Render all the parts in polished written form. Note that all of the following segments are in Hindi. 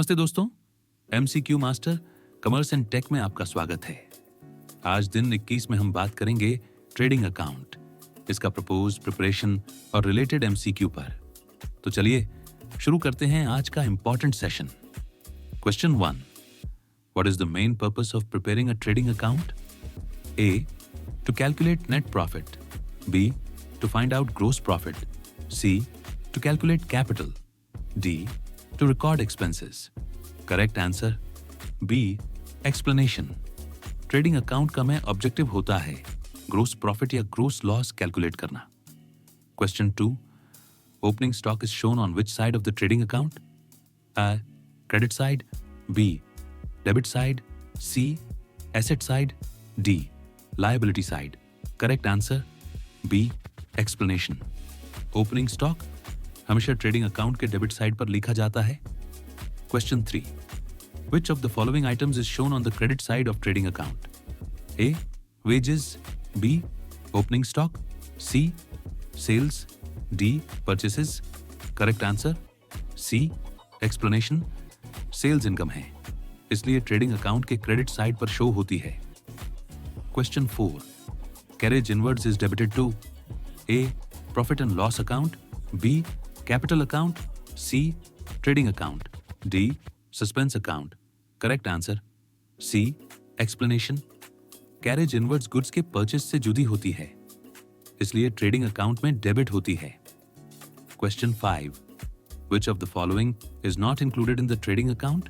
नमस्ते दोस्तों, MCQ master commerce and tech में आपका स्वागत है। आज दिन 21 में हम बात करेंगे ट्रेडिंग अकाउंट, इसका प्रपोज, प्रिपरेशन और रिलेटेड एमसीक्यू पर। तो चलिए शुरू करते हैं आज का important session. Question 1, what is the main purpose of preparing a trading account? A, to calculate net profit, B, to find out gross profit, C, to calculate capital, D, to record expenses. Correct answer B, explanation. Trading account का में ऑब्जेक्टिव होता है ग्रोस प्रॉफिट या ग्रोस लॉस कैलकुलेट करना। Question 2, opening stock is shown on which side of the trading account? A, credit side, B, debit side, C, asset side, D, liability side. Correct answer B, explanation. Opening stock हमेशा ट्रेडिंग अकाउंट के डेबिट साइड पर लिखा जाता है। Question 3, which of the following items is shown on the credit side of trading account? A, wages, B, opening stock, C, sales, D, purchases. Correct answer C, explanation. Sales income है, इसलिए ट्रेडिंग अकाउंट के क्रेडिट साइड पर शो होती है। Question 4, carriage inwards is debited to? A, profit and loss account, B, capital account, C, trading account, D, suspense account. Correct answer C, explanation. Carriage inwards goods के परचेस से जुड़ी होती है, इसलिए ट्रेडिंग अकाउंट में डेबिट होती है। Question 5, which of the following is not included in the trading account?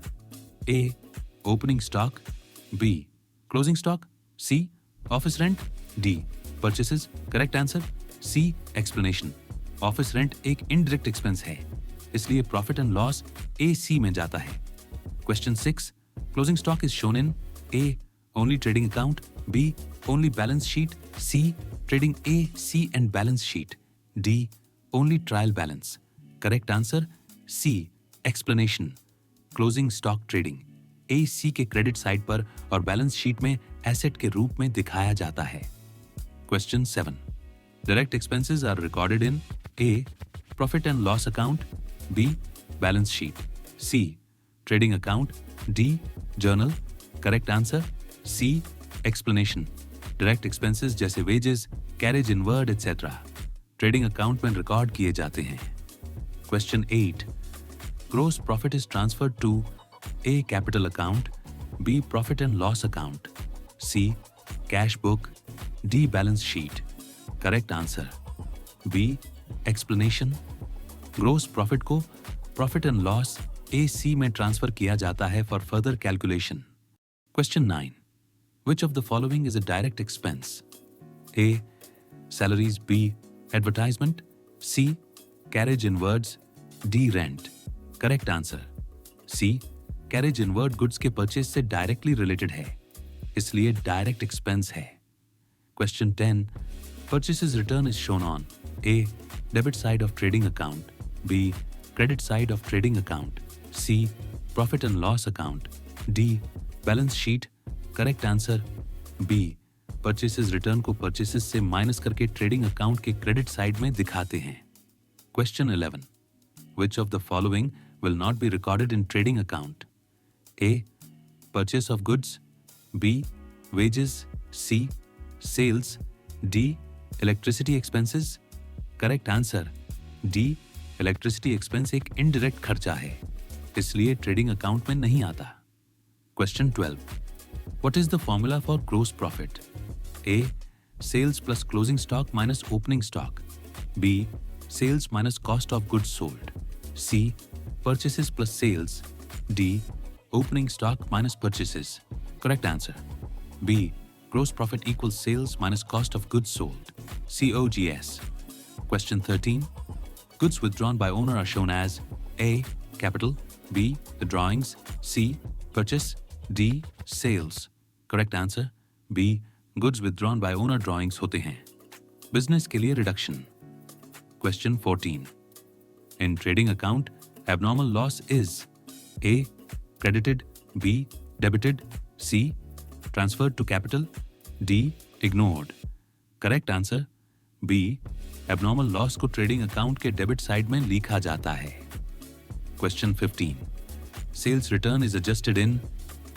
A, opening stock, B, closing stock, C, office rent, D, purchases. Correct answer C, explanation. Office rent एक इनडायरेक्ट एक्सपेंस है, इसलिए प्रॉफिट एंड लॉस AC में जाता है। Question 6, closing stock is shown in A, only trading account, B, only balance sheet, C, trading A, C and balance sheet, D, only trial balance. Correct answer C, explanation. Closing stock trading AC के क्रेडिट साइड पर और बैलेंस शीट में एसेट के रूप में दिखाया जाता है। Question 7, direct expenses are recorded in A, profit and loss account, B, balance sheet, C, trading account, D, journal. Correct answer C, explanation. Direct expenses जैसे wages, carriage inward etc. trading account में रिकॉर्ड किए जाते हैं। Question 8, gross profit is transferred to A, capital account, B, profit and loss account, C, cash book, D, balance sheet. Correct answer B, explanation. Gross profit को प्रॉफिट एंड लॉस AC में ट्रांसफर किया जाता है for further calculation. Question 9, which of the following is a direct expense? A, salaries, B, advertisement, C, carriage inwards, D, rent. Correct answer C, carriage inward goods के परचेज से डायरेक्टली रिलेटेड है, इसलिए डायरेक्ट एक्सपेंस है। Question 10, purchases return is shown on A, debit side of trading account, B, credit side of trading account, C, profit and loss account, D, balance sheet. Correct answer B, purchases return को purchases से माइनस करके ट्रेडिंग अकाउंट के क्रेडिट साइड में दिखाते हैं। Question 11, which of the following will not be recorded in trading account? A, purchase of goods, B, wages, C, sales, D, electricity expenses. Correct answer D, electricity expense एक इनडायरेक्ट खर्चा है, इसलिए ट्रेडिंग अकाउंट में नहीं आता। Question 12, what is the formula for gross profit? A, sales plus closing stock minus opening stock, B, sales minus cost of goods sold, C, purchases plus sales, D, opening stock minus purchases. Correct answer B, gross profit equals sales minus cost of goods sold, COGS. Question 13, goods withdrawn by owner are shown as A, capital, B, the drawings, C, purchase, D, sales. Correct answer B, goods withdrawn by owner drawings होते हैं। बिजनेस के लिए reduction. Question 14, in trading account abnormal loss is A, credited, B, debited, C, transferred to capital, D, ignored. Correct answer B, abnormal loss को ट्रेडिंग अकाउंट के डेबिट साइड में लिखा जाता है। Question 15, Sales return is adjusted in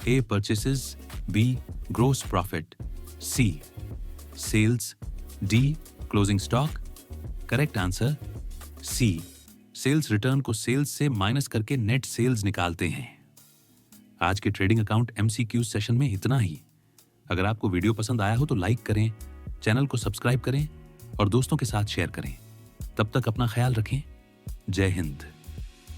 A. Purchases, B. Gross profit, C. Sales, D. Closing stock. Correct answer C. Sales return को सेल्स से माइनस करके नेट सेल्स निकालते हैं। आज के ट्रेडिंग अकाउंट MCQ सेशन में इतना ही। अगर आपको वीडियो पसंद आया हो तो लाइक करें, चैनल को सब्सक्राइब करें और दोस्तों के साथ शेयर करें। तब तक अपना ख्याल रखें। जय हिंद।